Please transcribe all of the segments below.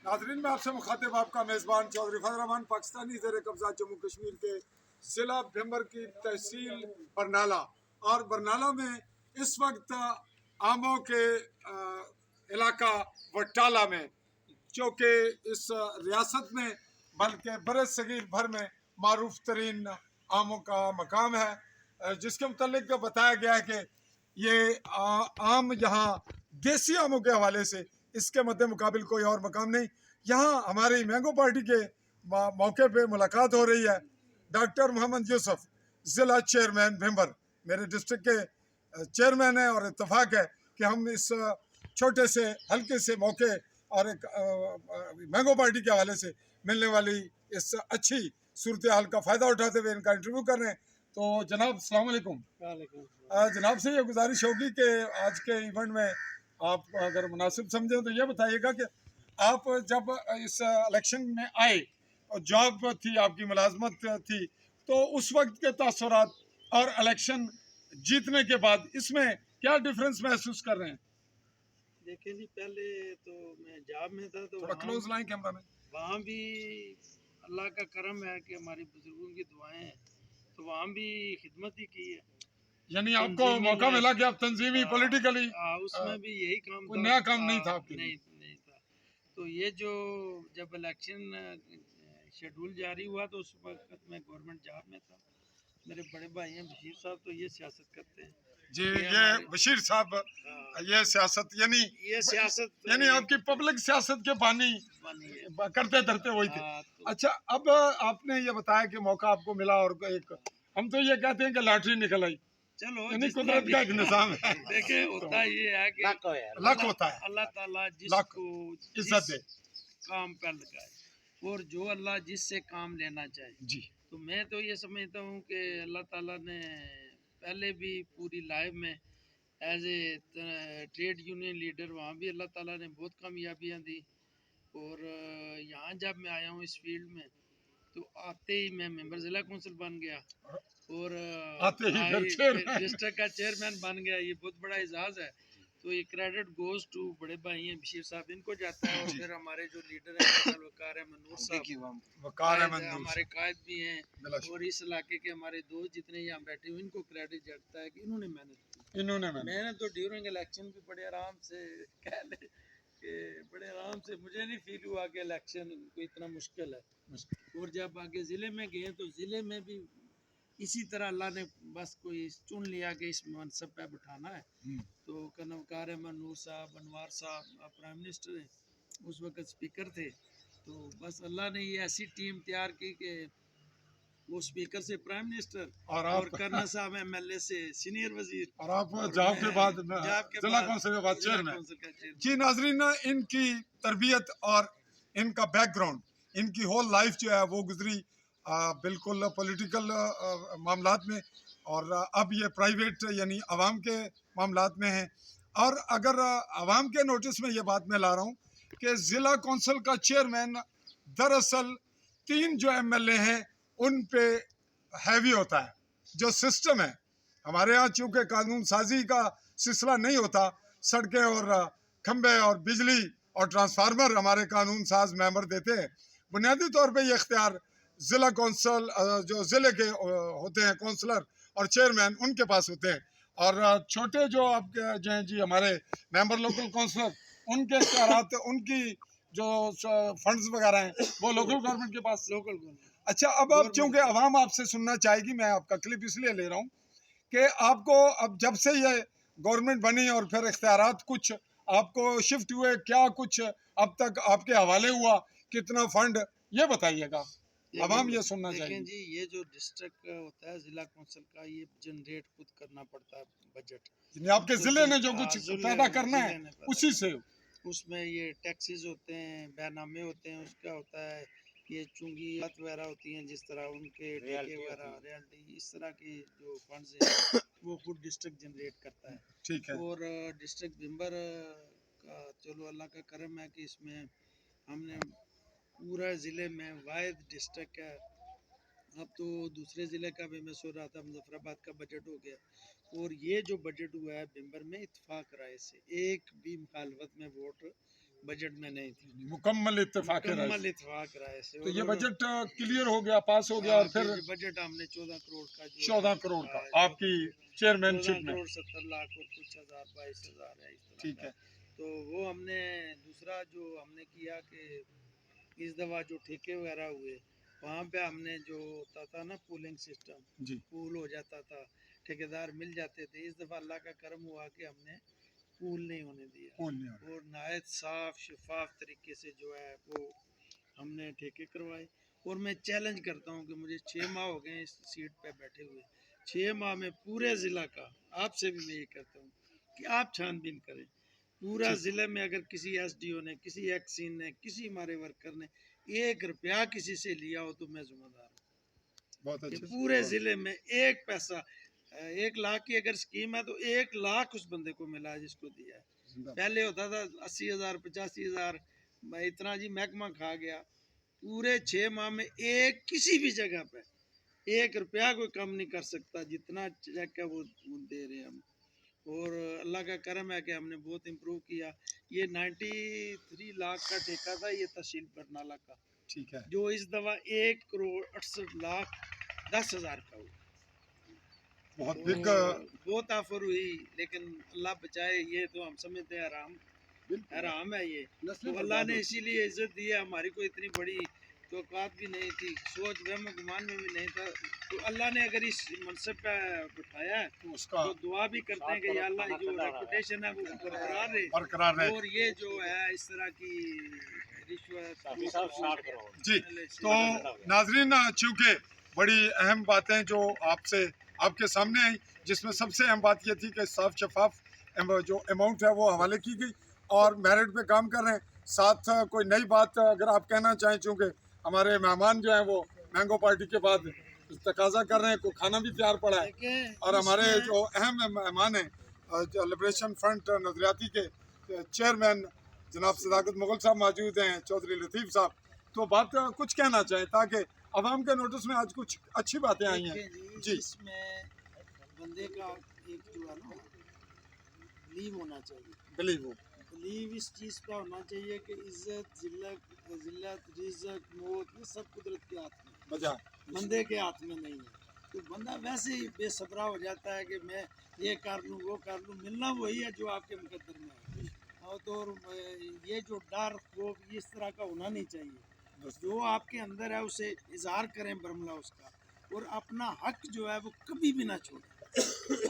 नाजरीन में आपसे मुखातिब आपका मेज़बान चौधरी फजल रहमान पाकिस्तानी ज़ेर कब्ज़ा जम्मू कश्मीर के ज़िला भंबर की तहसील बरनाला और बरनाला में इस वक्त आमों के इलाका वटाला में जो कि इस रियासत में बल्कि बर सगीर भर में मारूफ तरीन आमों का मकाम है, जिसके मुतल्लिक बताया गया है कि ये आम यहाँ देसी आमों के हवाले से इसके मद्दे मुकाबिल कोई और मकाम नहीं। यहाँ हमारी मैंगो पार्टी के मौके पे मुलाकात हो रही है। डॉक्टर मोहम्मद यूसुफ ज़िला चेयरमैन भंबर मेरे डिस्ट्रिक्ट के चेयरमैन हैं और इत्तेफाक है कि हम इस छोटे से हल्के से मौके और एक मैंगो पार्टी के हवाले से मिलने वाली इस अच्छी सूरत हाल का फ़ायदा उठाते हुए इनका इंटरव्यू कर रहे हैं। तो जनाब अस्सलाम वालेकुम। जनाब से ये गुजारिश होगी कि आज के इवेंट में आप अगर मुनासिब समझें तो ये बताइएगा कि आप जब इस इलेक्शन में आए और जॉब थी, आपकी मुलाजमत थी, तो उस वक्त के तासुरात और इलेक्शन जीतने के बाद इसमें क्या डिफरेंस महसूस कर रहे हैं? देखिए जी, पहले तो मैं जॉब में था तो थोड़ा क्लोज लाइन कैमरा में। वहाँ भी अल्लाह का करम है कि हमारी बुजुर्गों की दुआएं हैं, तो वहाँ भी खिदमत ही की है। यानी आपको मौका मिला कि आप तंजीमी पॉलिटिकली उसमें भी यही काम कोई था। नया काम नहीं था आपके लिए? नहीं था। तो ये जो जब इलेक्शन शेड्यूल जारी हुआ तो उस वक्त मैं गवर्नमेंट जॉब में था। मेरे बड़े भाई हैं बशीर साहब, तो ये सियासत करते हैं जी। ये बशीर साहब ये सियासत यानी आपकी पब्लिक सियासत के बानी करते धरते वही थे। अच्छा, अब आपने ये बताया कि मौका आपको मिला और एक हम तो ये कहते हैं कि लॉटरी निकल आई। चलो, यानी कुदरत का एक निजाम है। देखिए, होता ये है कि लक होता है, अल्लाह ताला जिसको इज्जत दे, काम पर लगाए और जो अल्लाह जिससे काम लेना चाहे जी। तो मैं तो ये समझता हूँ कि अल्लाह ताला ने पहले भी पूरी लाइफ में as a trade union leader वहाँ भी अल्लाह ताला ने बहुत कामयाबियाँ दी। और यहाँ जब मैं आया हूँ इस फील्ड में तो आते ही मैं मेंबर ज़िला कौंसिल बन गया और आते ही डिस्ट्रिक्ट का चेयरमैन बन गया। ये बहुत बड़ा एजाज़ है। तो ये क्रेडिट गोज टू बड़े भाई हैं बशीर साहब, इनको जाता है। और फिर हमारे जो लीडर हैं वकार मनूर साहब, हमारे कायद भी हैं, और इस इलाके के हमारे दोस्त जितने यहाँ बैठे हुए इनको क्रेडिट जाता है कि इन्होंने मेहनत तो ड्यूरिंग इलेक्शन भी बड़े आराम से कह ले कि बड़े आराम से, मुझे नहीं फील हुआ कि इलेक्शन कोई इतना मुश्किल है। और जब आगे ज़िले में गए तो ज़िले में भी इसी तरह अल्लाह ने बस कोई चुन लिया कि इस मनसब पे बिठाना है। तो कनवकार मनूर साहब, अनवार साहब प्राइम मिनिस्टर हैं, उस वक्त स्पीकर थे। तो बस अल्लाह ने ये ऐसी टीम तैयार की कि वो स्पीकर से प्राइम मिनिस्टर और कर्नल साहब एमएलए से सीनियर वजीर और आप जॉब के बाद जिला कौंसिल के बाद चेयरमैन। जी नाजरीन, इनकी तरबियत और इनका बैकग्राउंड, इनकी होल लाइफ जो है वो गुजरी बिल्कुल पॉलिटिकल मामलात में, और अब ये प्राइवेट यानी आवाम के मामलात में है। और अगर आवाम के नोटिस में ये बात मैं ला रहा हूँ कि ज़िला कौंसिल का चेयरमैन दरअसल 3 जो एमएलए हैं उन पे हैवी होता है। जो सिस्टम है हमारे यहाँ, चूँकि कानून साजी का सिलसिला नहीं होता, सड़कें और खंबे और बिजली और ट्रांसफार्मर हमारे कानून साज मेंबर देते हैं। बुनियादी तौर पे ये इख्तियार ज़िला कौंसल जो ज़िले के होते हैं कौंसलर और चेयरमैन उनके पास होते हैं। और छोटे जो आपके जो हैं जी हमारे मेंबर लोकल कौंसलर, उनके इख्तियारात उनकी जो फंड्स वगैरह हैं वो लोकल गवर्नमेंट के पास। अच्छा, अब चूँकि आवाम आपसे सुनना चाहेगी, मैं आपका क्लिप इसलिए ले रहा हूँ कि आपको अब जब से ये गवर्नमेंट बनी और फिर इख्तियारात कुछ आपको शिफ्ट हुए, क्या कुछ अब तक आपके हवाले हुआ, कितना फंड, ये बताइएगा, आवाम ये सुनना चाहिए। जी, ये जो डिस्ट्रिक्ट होता है जिला कौंसिल का, ये जनरेट खुद करना पड़ता है बजट। यानी आपके जिले ने जो कुछ पैदा करना है उसी से, उसमें ये टैक्सेस होते हैं, बैनामे होते हैं, उसका होता है ये चुंगी वगैरह होती हैं, जिस तरह उनके ठेके वगैरह, रियल्टी, इस तरह के जो फंड्स हैं वो खुद डिस्ट्रिक्ट जनरेट करता है। ठीक है। और डिस्ट्रिक्ट मेंबर का चलो अल्लाह का करम है कि इसमें हमने पूरा ज़िले में वाहिद डिस्ट्रिक्ट है। अब तो दूसरे ज़िले का भी मैं सुन रहा था, मुजफ्फराबाद का बजट हो गया। और ये जो बजट हुआ है बिम्बर में इत्तेफाक राय से, एक भी मुखालफत में वोट बजट में नहीं थी। मुकम्मल इत्तेफाक है मुकम्मल इत्तेफाक राय से। तो ये बजट क्लियर हो गया, पास हो गया, और फिर बजट हमने 14 करोड़ का 14 करोड़ का आपकी चेयरमैनशिप में 70 लाख और कुछ हजार 22,000 है इस तरह ठीक का। है। तो वो हमने दूसरा जो हमने किया कि इस दफा जो ठेके वगैरह हुए वहाँ पे हमने जो होता था ना पूलिंग सिस्टम, जी पूल हो जाता था, ठेकेदार मिल जाते थे। इस दफ़ा अल्लाह का करम हुआ कि हमने पूल नहीं होने दिया और नहायत साफ शफाफ तरीके से जो है वो हमने ठेके करवाए। और मैं चैलेंज करता हूँ कि मुझे 6 माह हो गए इस सीट पे बैठे हुए, 6 माह में पूरे ज़िला का, आपसे भी मैं ये कहता हूँ कि आप छानबीन करें। पूरा ज़िले में अगर किसी एसडीओ ने, किसी एक्सीन ने, किसी हमारे वर्कर ने 1 रुपया किसी से लिया हो तो मैं जिम्मेदार हूँ। बहुत कि अच्छा। पूरे ज़िले में 1 पैसा, 1 लाख की अगर स्कीम है तो 1 लाख उस बंदे को मिला है जिसको दिया है। पहले होता था 80,000 85,000 इतना जी महकमा खा गया। पूरे 6 माह में एक किसी भी जगह पे 1 रुपया कोई कम नहीं कर सकता, जितना चेक है वो दे रहे हैं हम। और अल्लाह का करम है कि हमने बहुत इम्प्रूव किया। ये 93 लाख का ठेका था ये तहसील बरनाला का, ठीक है, जो इस दफ़ा 1,68,10,000 का हुआ। बहुत तो बिग बहुत ऑफर हुई, लेकिन अल्लाह बचाए, ये तो हम समझते हैं हराम है ये। तो अल्लाह ने इसीलिए इज्जत दी है। हमारी कोई इतनी बड़ी औकात भी नहीं थी, सोच वहम गुमान में भी नहीं था। तो अल्लाह ने अगर इस मनसब पे बिठाया है तो उसका तो दुआ भी करते हैं कि या अल्लाह जो रेपुटेशन है वो बरकरार बरकरार रहे रहे। और ये जो है इस तरह की रिश्वत जी तो नाजरीन, चूँकि बड़ी अहम बातें जो आपके सामने आई, जिसमें सबसे अहम बात ये थी कि साफ शफाफ जो अमाउंट है वो हवाले की गई और मेरिट पे काम कर रहे हैं। साथ कोई नई बात अगर आप कहना चाहें, चूँकि हमारे मेहमान जो हैं वो मैंगो पार्टी के बाद तकाजा कर रहे हैं, को खाना भी तैयार पड़ा है, और हमारे जो अहम मेहमान हैं लिबरेशन फ्रंट नजरियाती के चेयरमैन जनाब सदाकत मुगल साहब मौजूद हैं, चौधरी लतीफ़ साहब, तो बात कुछ कहना चाहें ताकि अवाम के नोटिस में आज कुछ अच्छी बातें आई हैं। जी, इसमें बंदे का एक जो है ना बिलीव होना चाहिए, बिलीव इस चीज़ पे होना चाहिए कि इज्जत, जिल्लत, रिज़्क़, मौत ये सब कुदरत के हाथ में, बंदे के हाथ में नहीं है। तो बंदा वैसे ही बेसब्रा हो जाता है कि मैं ये कर लूँ वो कर लूँ, मिलना वही है जो आपके मुकद्दर में है। और तो ये जो डर खौफ इस तरह का होना नहीं चाहिए। जो आपके अंदर है उसे इजहार करें बरमला उसका, और अपना हक जो है वो कभी भी ना छोड़ें।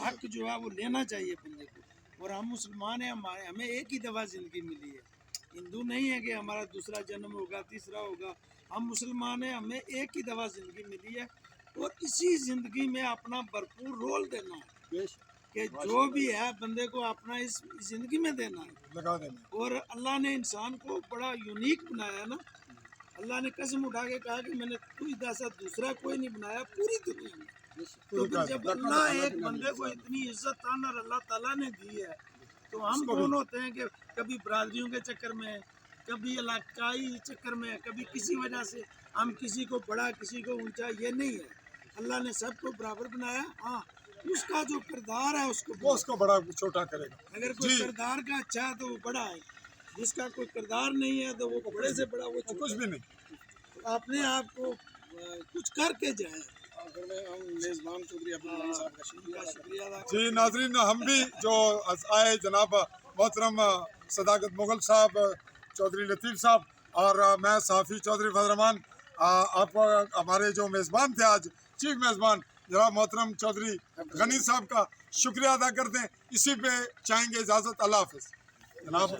हक जो है वो लेना चाहिए बंदे को। और हम मुसलमान हैं, हमें एक ही दफ़ा ज़िंदगी मिली है। हिंदू नहीं है कि हमारा दूसरा जन्म होगा, तीसरा होगा। हम मुसलमान हैं, हमें एक ही दफ़ा ज़िंदगी मिली है और इसी ज़िंदगी में अपना भरपूर रोल देना है कि जो भी है बंदे को अपना इस ज़िंदगी में देना है, लगा देना। और अल्लाह ने इंसान को बड़ा यूनिक बनाया ना। अल्लाह ने कसम उठा के कहा कि मैंने कोई जैसा दूसरा कोई नहीं बनाया पूरी दुनिया में। तो फिर जब अल्लाह एक बंदे को इतनी इज्जत और अल्लाह ताला ने दी है, तो हम कौन होते हैं कि कभी बरादरियों के चक्कर में, कभी इलाकाई चक्कर में, कभी किसी वजह से हम किसी को बड़ा किसी को ऊंचा, ये नहीं है। अल्लाह ने सबको बराबर बनाया। हाँ, उसका जो किरदार है उसको बड़ा छोटा करेगा। अगर कोई किरदार का अच्छा है तो वो बड़ा है, जिसका कोई किरदार नहीं है तो वो बड़े से बड़ा वो कुछ भी नहीं। तो अपने आप को कुछ करके जाए। मेज़बान चौधरी साहब का शुक्रिया। जी नाजरीन, हम भी जो आए जनाब मोहतरम सदाकत मुगल साहब, चौधरी लतीफ़ साहब और मैं सहाफ़ी चौधरी फजल रहमान, आप हमारे जो मेज़बान थे आज, चीफ मेज़बान जनाब मोहतरम चौधरी गनी साहब का शुक्रिया अदा करते हैं। इसी पे चाहेंगे इजाज़त। अल्लाह हाफ़िज़ जनाब।